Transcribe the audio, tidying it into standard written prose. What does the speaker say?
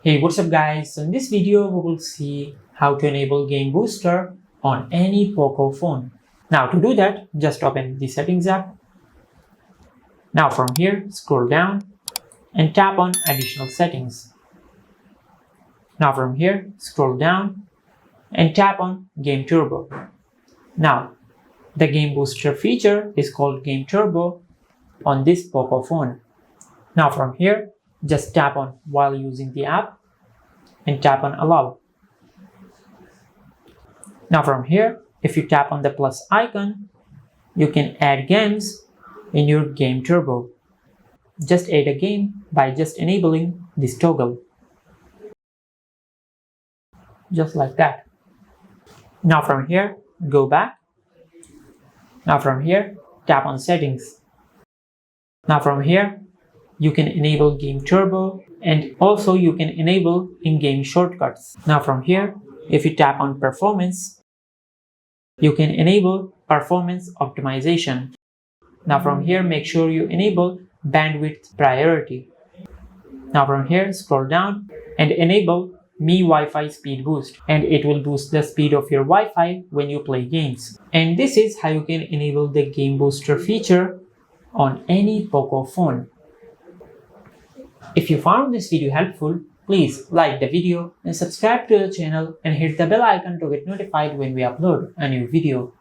Hey, what's up guys? So in this video we will see how to enable Game Booster on any Poco phone. Now to do that, just open the settings app. Now from here, scroll down and tap on additional settings. Now from here, scroll down and tap on Game Turbo. Now the Game Booster feature is called Game Turbo on this Poco phone. Now from here, just tap on while using the app and tap on allow. Now from here, if you tap on the plus icon, you can add games in your Game Turbo. Just add a game by just enabling this toggle. Just like that. Now from here, go back. Now from here, tap on settings. Now from here, you can enable Game Turbo and also you can enable in-game shortcuts. Now from here, if you tap on performance, you can enable performance optimization. Now from here, make sure you enable bandwidth priority. Now from here, scroll down and enable Mi Wi-Fi speed boost, and it will boost the speed of your Wi-Fi when you play games. And this is how you can enable the Game Booster feature on any Poco phone. If you found this video helpful, please like the video and subscribe to the channel and hit the bell icon to get notified when we upload a new video.